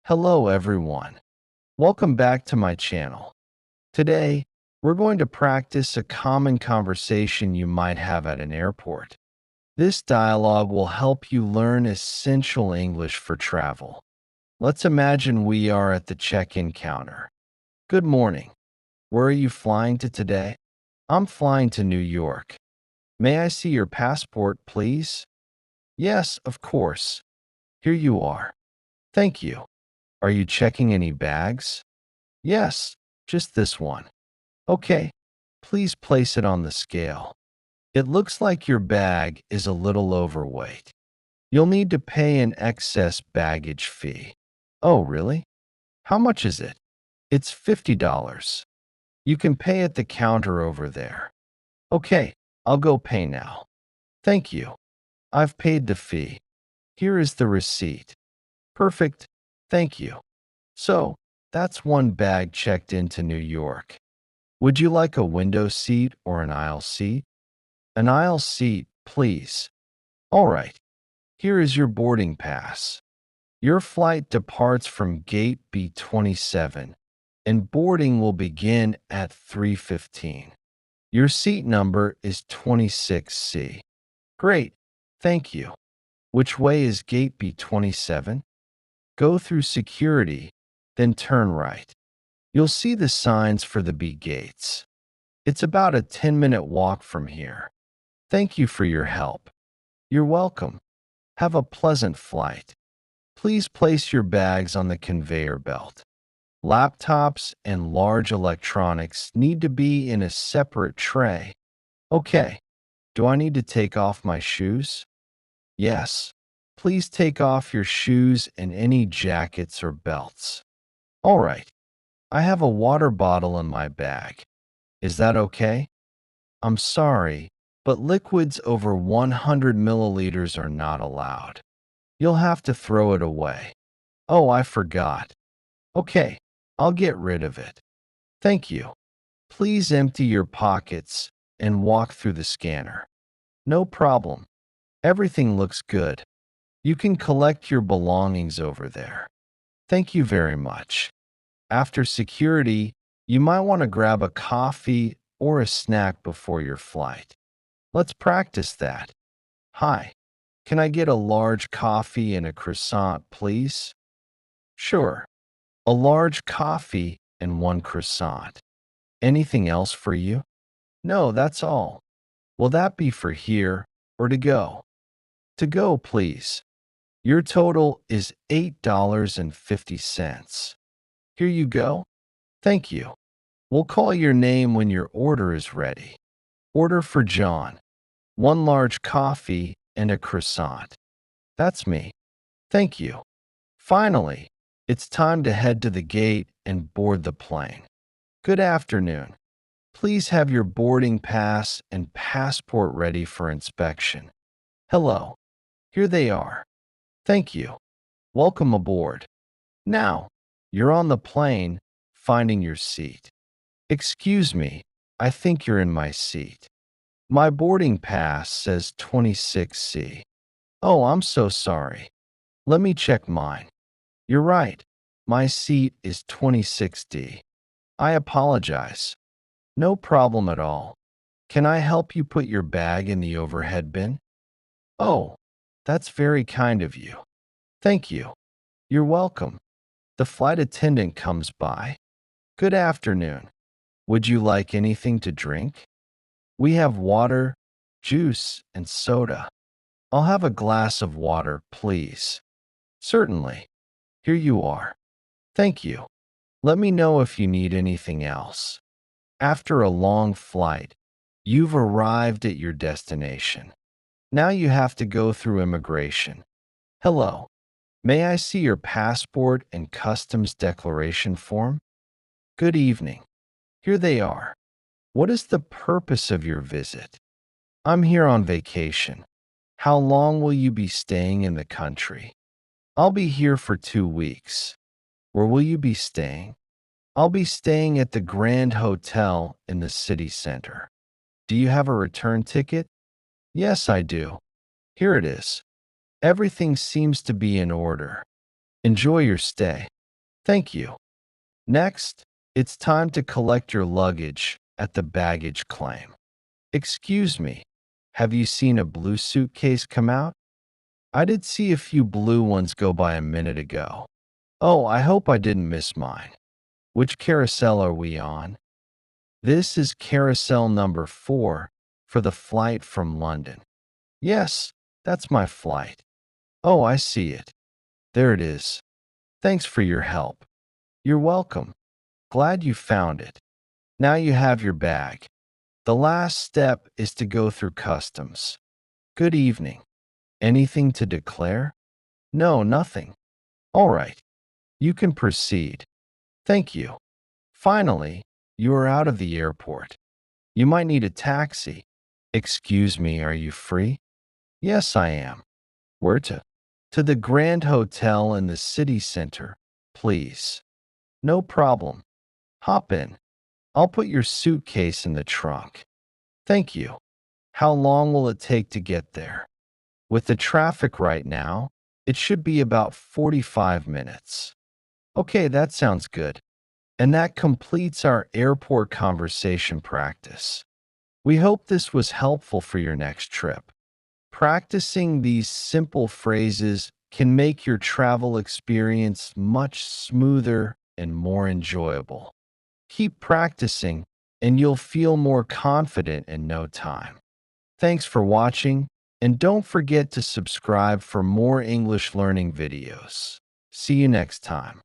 Hello everyone. Welcome back to my channel. Today, we're going to practice a common conversation you might have at an airport. This dialogue will help you learn essential English for travel. Let's imagine we are at the check-in counter. Good morning. Where are you flying to today? I'm flying to New York. May I see your passport, please? Yes, of course. Here you are. Thank you. Are you checking any bags? Yes, just this one. Okay, please place it on the scale. It looks like your bag is a little overweight. You'll need to pay an excess baggage fee. Oh, really? How much is it? It's $50. You can pay at the counter over there. Okay, I'll go pay now. Thank you. I've paid the fee. Here is the receipt. Perfect. Thank you. So, that's one bag checked into New York. Would you like a window seat or an aisle seat? An aisle seat, please. All right. Here is your boarding pass. Your flight departs from gate B27, and boarding will begin at 3:15. Your seat number is 26C. Great. Thank you. Which way is gate B27? Go through security, then turn right. You'll see the signs for the B gates. It's about a 10-minute walk from here. Thank you for your help. You're welcome. Have a pleasant flight. Please place your bags on the conveyor belt. Laptops and large electronics need to be in a separate tray. Okay. Do I need to take off my shoes? Yes. Please take off your shoes and any jackets or belts. All right. I have a water bottle in my bag. Is that okay? I'm sorry, but liquids over 100 milliliters are not allowed. You'll have to throw it away. Oh, I forgot. Okay, I'll get rid of it. Thank you. Please empty your pockets and walk through the scanner. No problem. Everything looks good. You can collect your belongings over there. Thank you very much. After security, you might want to grab a coffee or a snack before your flight. Let's practice that. Hi, can I get a large coffee and a croissant, please? Sure. A large coffee and one croissant. Anything else for you? No, that's all. Will that be for here or to go? To go, please. Your total is $8.50. Here you go. Thank you. We'll call your name when your order is ready. Order for John. One large coffee and a croissant. That's me. Thank you. Finally, it's time to head to the gate and board the plane. Good afternoon. Please have your boarding pass and passport ready for inspection. Hello. Here they are. Thank you. Welcome aboard. Now, you're on the plane, finding your seat. Excuse me, I think you're in my seat. My boarding pass says 26C. Oh, I'm so sorry. Let me check mine. You're right. My seat is 26D. I apologize. No problem at all. Can I help you put your bag in the overhead bin? Oh, that's very kind of you. Thank you. You're welcome. The flight attendant comes by. Good afternoon. Would you like anything to drink? We have water, juice, and soda. I'll have a glass of water, please. Certainly. Here you are. Thank you. Let me know if you need anything else. After a long flight, you've arrived at your destination. Now you have to go through immigration. Hello. May I see your passport and customs declaration form? Good evening. Here they are. What is the purpose of your visit? I'm here on vacation. How long will you be staying in the country? I'll be here for 2 weeks. Where will you be staying? I'll be staying at the Grand Hotel in the city center. Do you have a return ticket? Yes, I do. Here it is. Everything seems to be in order. Enjoy your stay. Thank you. Next, it's time to collect your luggage at the baggage claim. Excuse me, have you seen a blue suitcase come out? I did see a few blue ones go by a minute ago. Oh, I hope I didn't miss mine. Which carousel are we on? This is carousel number 4 for the flight from London. Yes, that's my flight. Oh, I see it. There it is. Thanks for your help. You're welcome. Glad you found it. Now you have your bag. The last step is to go through customs. Good evening. Anything to declare? No, nothing. All right. You can proceed. Thank you. Finally, you are out of the airport. You might need a taxi. Excuse me, are you free? Yes, I am. Where to? To the Grand Hotel in the city center, please. No problem. Hop in. I'll put your suitcase in the trunk. Thank you. How long will it take to get there? With the traffic right now, it should be about 45 minutes. Okay, that sounds good. And that completes our airport conversation practice. We hope this was helpful for your next trip. Practicing these simple phrases can make your travel experience much smoother and more enjoyable. Keep practicing, and you'll feel more confident in no time. Thanks for watching, and don't forget to subscribe for more English learning videos. See you next time.